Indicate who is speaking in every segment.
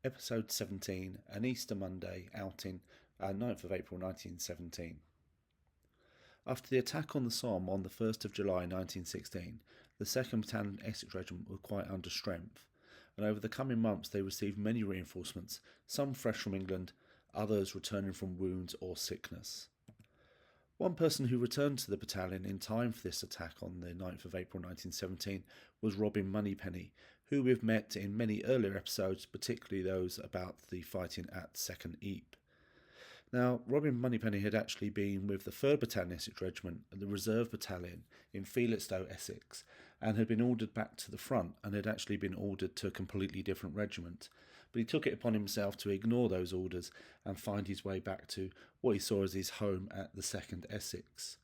Speaker 1: Episode 17, An Easter Monday outing, 9th of April 1917. After the attack on the Somme on the 1st of July 1916, the 2nd Battalion Essex Regiment were quite under strength, and over the coming months they received many reinforcements, some fresh from England, others returning from wounds or sickness. One person who returned to the battalion in time for this attack on the 9th of April 1917 was Robin Monypenny, who we've met in many earlier episodes, particularly those about the fighting at Second Ypres. Now, Robin Monypenny had actually been with the 3rd Battalion Essex Regiment, the Reserve Battalion, in Felixstowe, Essex, and had been ordered back to the front and had actually been ordered to a completely different regiment. But he took it upon himself to ignore those orders and find his way back to what he saw as his home at the 2nd Essex.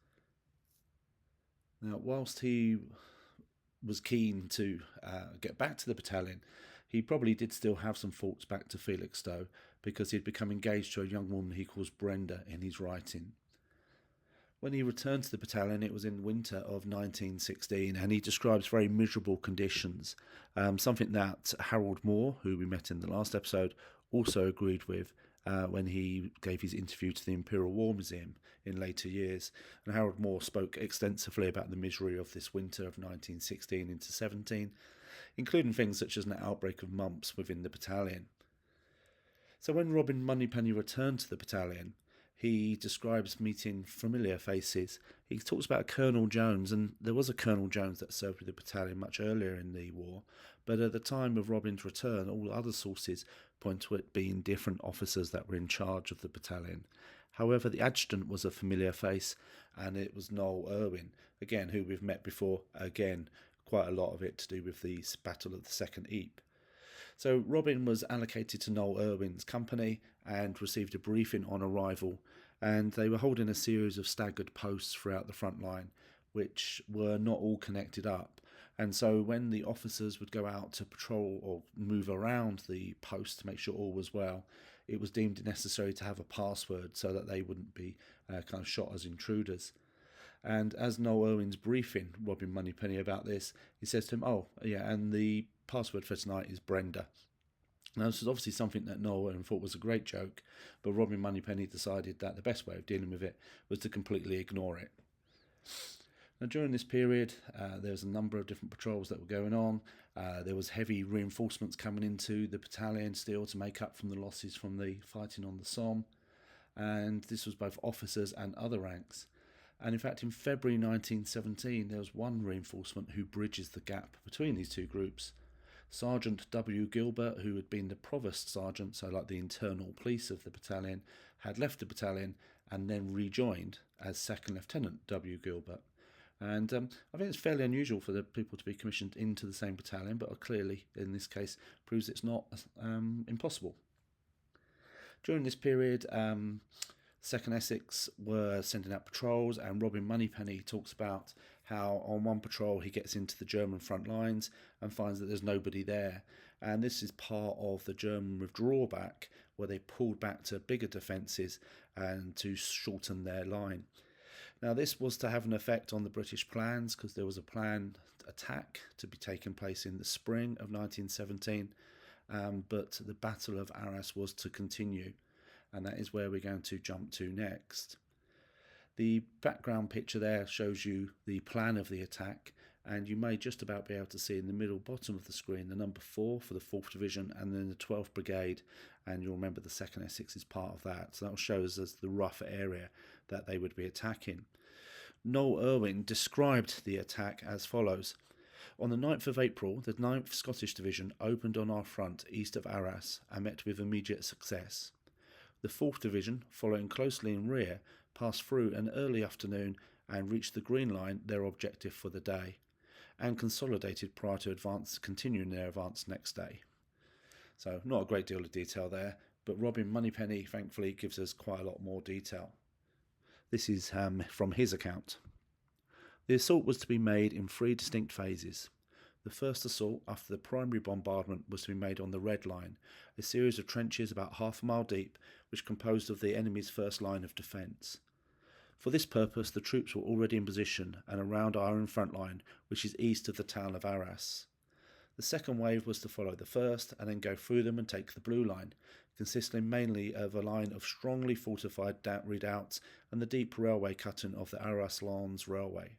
Speaker 1: Now, whilst he was keen to get back to the battalion, he probably did still have some thoughts back to Felixstowe because he'd become engaged to a young woman he calls Brenda in his writing. When he returned to the battalion, it was in winter of 1916, and he describes very miserable conditions, something that Harold Moore, who we met in the last episode, also agreed with when he gave his interview to the Imperial War Museum in later years. And Harold Moore spoke extensively about the misery of this winter of 1916 into 17, including things such as an outbreak of mumps within the battalion. So when Robin Monypenny returned to the battalion, he describes meeting familiar faces. He talks about Colonel Jones, and there was a Colonel Jones that served with the battalion much earlier in the war, but at the time of Robin's return, all other sources point to it being different officers that were in charge of the battalion. However, the adjutant was a familiar face, and it was Noel Irwin, again, who we've met before, again, quite a lot of it to do with the Battle of the Second Ypres. So Robin was allocated to Noel Irwin's company and received a briefing on arrival, and they were holding a series of staggered posts throughout the front line, which were not all connected up. And so when the officers would go out to patrol or move around the post to make sure all was well, it was deemed necessary to have a password so that they wouldn't be kind of shot as intruders. And as Noel Irwin's briefing Robin Monypenny about this, he says to him, "Oh, yeah, and the password for tonight is Brenda." Now, this was obviously something that Noel Irwin thought was a great joke, but Robin Monypenny decided that the best way of dealing with it was to completely ignore it. Now, during this period, there was a number of different patrols that were going on. There was heavy reinforcements coming into the battalion still to make up from the losses from the fighting on the Somme, and this was both officers and other ranks. And in fact, in February 1917, there was one reinforcement who bridges the gap between these two groups. Sergeant W. Gilbert, who had been the provost sergeant, so like the internal police of the battalion, had left the battalion and then rejoined as Second Lieutenant W. Gilbert. And I think it's fairly unusual for the people to be commissioned into the same battalion, but clearly, in this case, proves it's not impossible. During this period, 2nd Essex were sending out patrols, and Robin Monypenny talks about how on one patrol he gets into the German front lines and finds that there's nobody there. And this is part of the German withdrawal back, where they pulled back to bigger defences and to shorten their line. Now, this was to have an effect on the British plans because there was a planned attack to be taking place in the spring of 1917, but the Battle of Arras was to continue. And that is where we're going to jump to next. The background picture there shows you the plan of the attack, and you may just about be able to see in the middle bottom of the screen the number 4 for the 4th Division and then the 12th Brigade, and you'll remember the 2nd Essex is part of that. So that will show us as the rough area that they would be attacking. Noel Irwin described the attack as follows. On the 9th of April, the 9th Scottish Division opened on our front east of Aras and met with immediate success. The 4th Division, following closely in rear, passed through an early afternoon and reached the Green Line, their objective for the day, and consolidated prior to continuing their advance next day. So not a great deal of detail there, but Robin Monypenny thankfully gives us quite a lot more detail. This is from his account. The assault was to be made in 3 distinct phases. The first assault after the primary bombardment was to be made on the Red Line, a series of trenches about half a mile deep which composed of the enemy's first line of defence. For this purpose the troops were already in position and around our own front line, which is east of the town of Aras. The second wave was to follow the first and then go through them and take the Blue Line, consisting mainly of a line of strongly fortified redoubts and the deep railway cutting of the Arras-Lens railway.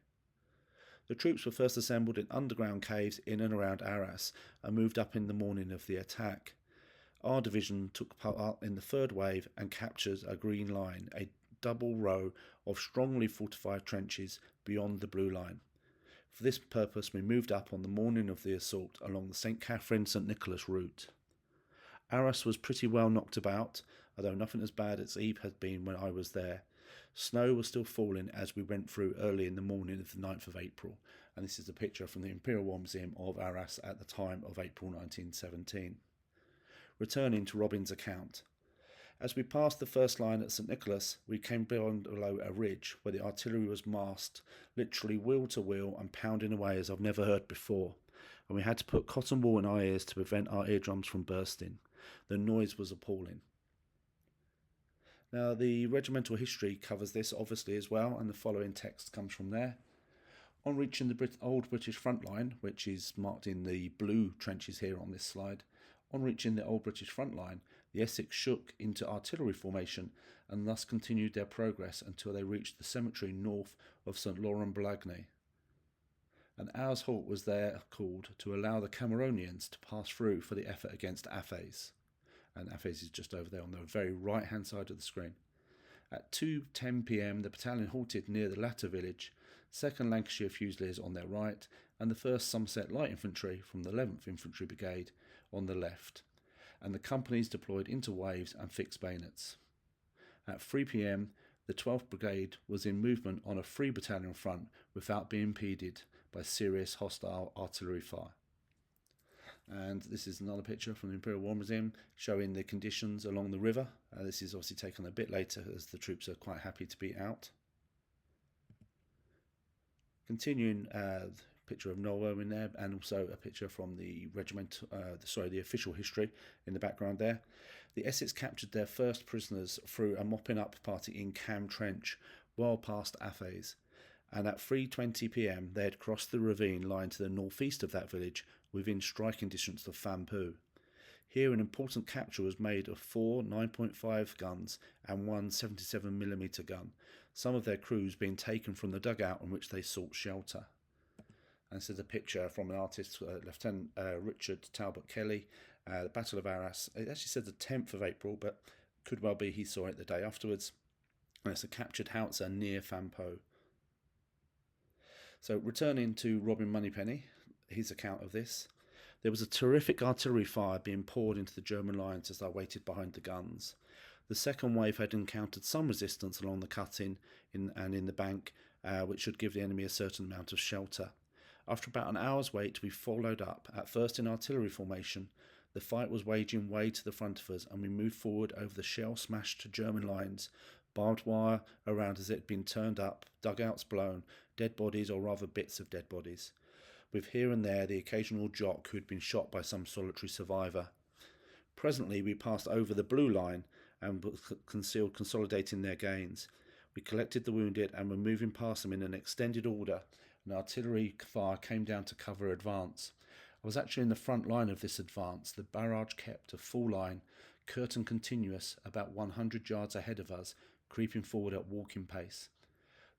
Speaker 1: The troops were first assembled in underground caves in and around Arras and moved up in the morning of the attack. Our division took part in the third wave and captured a Green Line, a double row of strongly fortified trenches beyond the Blue Line. For this purpose we moved up on the morning of the assault along the St. Catherine-St. Nicholas route. Aras was pretty well knocked about, although nothing as bad as Ypres had been when I was there. Snow was still falling as we went through early in the morning of the 9th of April, and this is a picture from the Imperial War Museum of Arras at the time of April 1917. Returning to Robin's account. As we passed the first line at St. Nicholas, we came below a ridge where the artillery was massed, literally wheel to wheel and pounding away as I've never heard before, and we had to put cotton wool in our ears to prevent our eardrums from bursting. The noise was appalling. Now, the regimental history covers this obviously as well, and the following text comes from there. On reaching the old British front line, which is marked in the blue trenches here on this slide, on reaching the old British front line, the Essex shook into artillery formation and thus continued their progress until they reached the cemetery north of St. Laurent-Blagny. An hour's halt was there called to allow the Cameronians to pass through for the effort against Athies. And Athies is just over there on the very right-hand side of the screen. At 2:10 p.m, the battalion halted near the latter village, 2nd Lancashire Fusiliers on their right, and the 1st Somerset Light Infantry from the 11th Infantry Brigade on the left, and the companies deployed into waves and fixed bayonets. At 3 p.m, the 12th Brigade was in movement on a 3-battalion front without being impeded by serious hostile artillery fire. And this is another picture from the Imperial War Museum showing the conditions along the river. This is obviously taken a bit later as the troops are quite happy to be out. Continuing, picture of Noel Irwin there, and also a picture from the regiment, the official history in the background there. The Essex captured their first prisoners through a mopping up party in Cam Trench, well past Athies, and at 3:20 p.m. they had crossed the ravine lying to the northeast of that village, within striking distance of Fampoux. Here an important capture was made of 4 9.5 guns and 1 77mm gun, some of their crews being taken from the dugout in which they sought shelter. And this is a picture from an artist, Lieutenant Richard Talbot Kelly, the Battle of Arras. It actually said the 10th of April, but could well be he saw it the day afterwards. And it's a captured howitzer near Fampoux. So returning to Robin Monypenny, his account of this. There was a terrific artillery fire being poured into the German lines as they waited behind the guns. The second wave had encountered some resistance along the cutting and in the bank, which should give the enemy a certain amount of shelter. After about an hour's wait, we followed up, at first in artillery formation. The fight was waging way to the front of us, and we moved forward over the shell-smashed German lines, barbed wire around as it had been turned up, dugouts blown, dead bodies or rather bits of dead bodies, with here and there the occasional jock who had been shot by some solitary survivor. Presently we passed over the Blue Line and were concealed, consolidating their gains. We collected the wounded and were moving past them in an extended order. An artillery fire came down to cover advance. I was actually in the front line of this advance. The barrage kept a full line, curtain continuous, about 100 yards ahead of us, creeping forward at walking pace.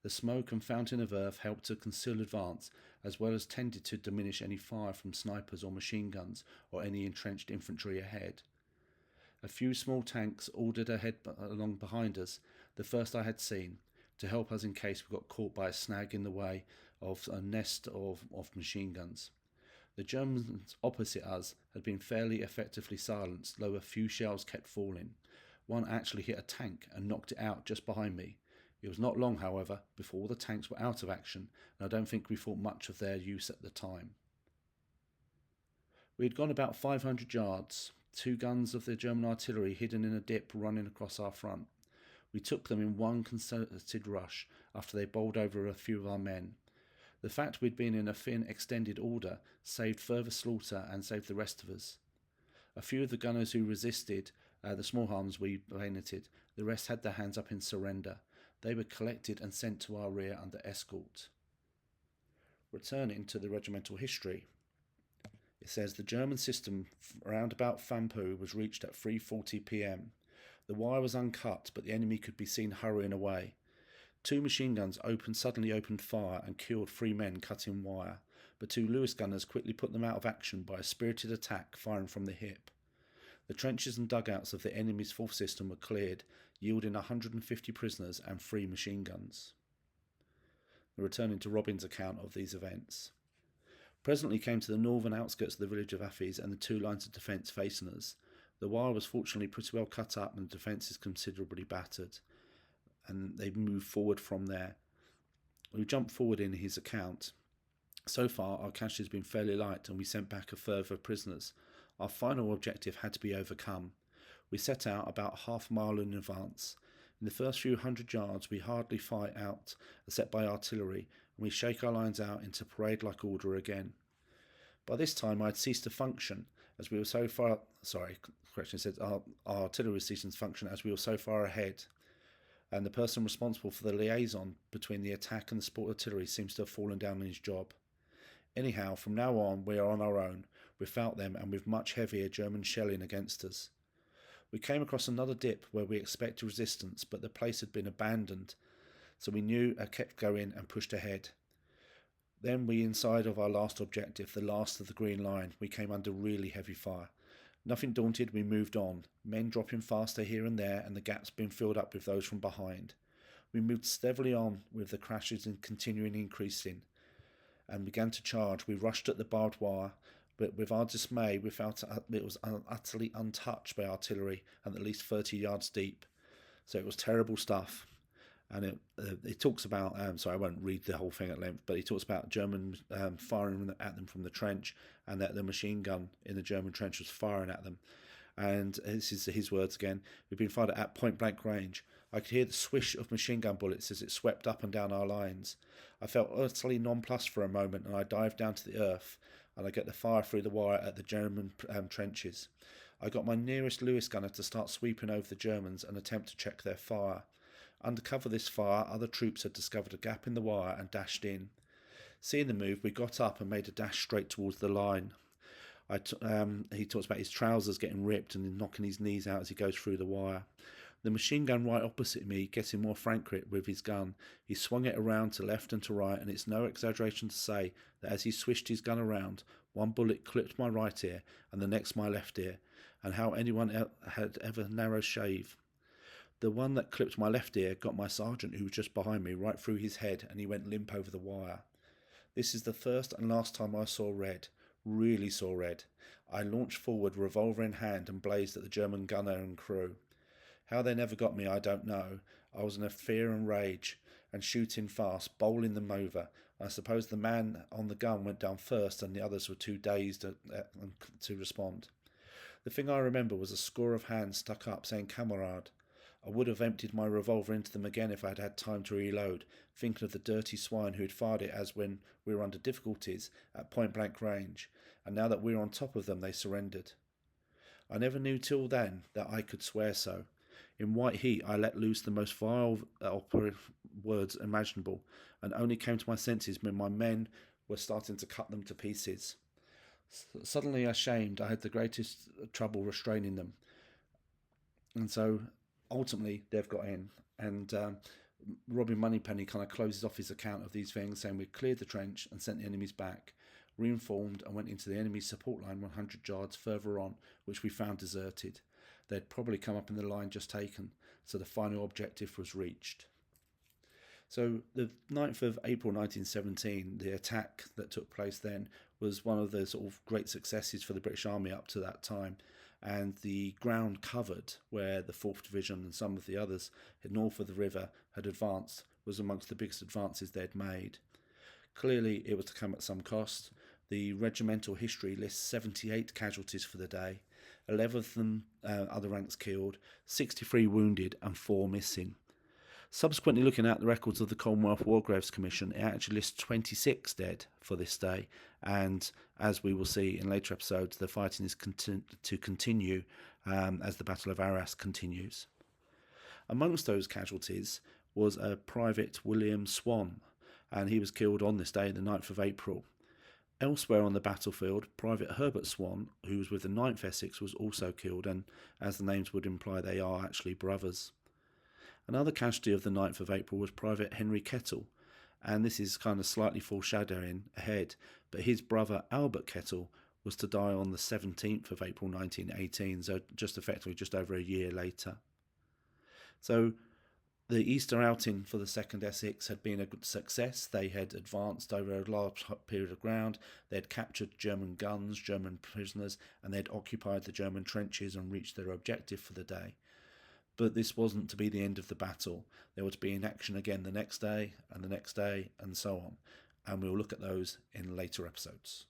Speaker 1: The smoke and fountain of earth helped to conceal advance, as well as tended to diminish any fire from snipers or machine guns or any entrenched infantry ahead. A few small tanks ordered ahead along behind us, the first I had seen, to help us in case we got caught by a snag in the way of a nest of machine guns. The Germans opposite us had been fairly effectively silenced, though a few shells kept falling. One actually hit a tank and knocked it out just behind me. It was not long, however, before all the tanks were out of action, and I don't think we thought much of their use at the time. We had gone about 500 yards, 2 guns of the German artillery hidden in a dip running across our front. We took them in one concerted rush after they bowled over a few of our men. The fact we'd been in a thin, extended order saved further slaughter and saved the rest of us. A few of the gunners who resisted, the small arms we bayoneted, the rest had their hands up in surrender. They were collected and sent to our rear under escort. Returning to the regimental history, it says the German system around about Fampoux was reached at 3:40 p.m. The wire was uncut, but the enemy could be seen hurrying away. 2 machine guns suddenly opened fire and killed 3 men cutting wire, but 2 Lewis gunners quickly put them out of action by a spirited attack firing from the hip. The trenches and dugouts of the enemy's 4th system were cleared, yielding 150 prisoners and 3 machine guns. Returning to Robin's account of these events. Presently came to the northern outskirts of the village of Athies and the 2 lines of defence facing us. The wire was fortunately pretty well cut up and the defences considerably battered, and they moved forward from there. We jumped forward in his account. So far our casualties have been fairly light and we sent back a further prisoners. Our final objective had to be overcome. We set out about half a mile in advance. In the first few hundred yards we hardly fight out except by artillery, and we shake our lines out into parade-like order again. By this time I had ceased to function, as we were so far... our artillery was ceasing to function as we were so far ahead, and the person responsible for the liaison between the attack and the support artillery seems to have fallen down in his job. Anyhow, from now on we are on our own, without them and with much heavier German shelling against us. We came across another dip where we expected resistance, but the place had been abandoned, so we knew I kept going and pushed ahead. Then we inside of our last objective, the last of the Green Line. We came under really heavy fire. Nothing daunted, we moved on, men dropping faster here and there and the gaps being filled up with those from behind. We moved steadily on with the crashes and continuing increasing and began to charge. We rushed at the barbed wire, but with our dismay we felt it was utterly untouched by artillery and at least 30 yards deep. So it was terrible stuff. And it talks about, I won't read the whole thing at length, but he talks about German firing at them from the trench, and that the machine gun in the German trench was firing at them. And this is his words again: "We've been fired at point blank range. I could hear the swish of machine gun bullets as it swept up and down our lines. I felt utterly nonplussed for a moment, and I dived down to the earth, and I get the fire through the wire at the German trenches. I got my nearest Lewis gunner to start sweeping over the Germans and attempt to check their fire. Under cover of this fire, other troops had discovered a gap in the wire and dashed in. Seeing the move, we got up and made a dash straight towards the line." He talks about his trousers getting ripped and knocking his knees out as he goes through the wire. The machine gun right opposite me, getting more frank grip with his gun, he swung it around to left and to right, and it's no exaggeration to say that as he swished his gun around, one bullet clipped my right ear and the next my left ear, and how anyone had ever narrow shave. The one that clipped my left ear got my sergeant, who was just behind me, right through his head, and he went limp over the wire. This is the first and last time I saw red, really saw red. I launched forward, revolver in hand, and blazed at the German gunner and crew. How they never got me, I don't know. I was in a fear and rage, and shooting fast, bowling them over. I suppose the man on the gun went down first, and the others were too dazed to respond. The thing I remember was a score of hands stuck up, saying "Kamerad." I would have emptied my revolver into them again if I had had time to reload, thinking of the dirty swine who had fired it as when we were under difficulties at point-blank range, and now that we were on top of them they surrendered. I never knew till then that I could swear so. In white heat I let loose the most vile words imaginable, and only came to my senses when my men were starting to cut them to pieces. Suddenly ashamed, I had the greatest trouble restraining them, and so ultimately they've got in, and Robin Monypenny kind of closes off his account of these things, saying we cleared the trench and sent the enemies back, reinformed and went into the enemy's support line 100 yards further on, which we found deserted. They'd probably come up in the line just taken, so the final objective was reached. So the 9th of April 1917, the attack that took place then was one of the sort of great successes for the British Army up to that time, and the ground covered where the 4th Division and some of the others north of the river had advanced was amongst the biggest advances they'd made. Clearly it was to come at some cost. The regimental history lists 78 casualties for the day, 11 of them other ranks killed, 63 wounded and 4 missing. Subsequently, looking at the records of the Commonwealth War Graves Commission, it actually lists 26 dead for this day, and as we will see in later episodes, the fighting is to continue as the Battle of Arras continues. Amongst those casualties was a Private William Swan, and he was killed on this day, the 9th of April. Elsewhere on the battlefield, Private Herbert Swan, who was with the 9th Essex, was also killed, and as the names would imply, they are actually brothers. Another casualty of the 9th of April was Private Henry Kettle, and this is kind of slightly foreshadowing ahead, but his brother Albert Kettle was to die on the 17th of April 1918, so just over a year later. So the Easter outing for the 2nd Essex had been a good success. They had advanced over a large period of ground. They had captured German guns, German prisoners, and they had occupied the German trenches and reached their objective for the day. But this wasn't to be the end of the battle. They were to be in action again the next day, and the next day, and so on. And we'll look at those in later episodes.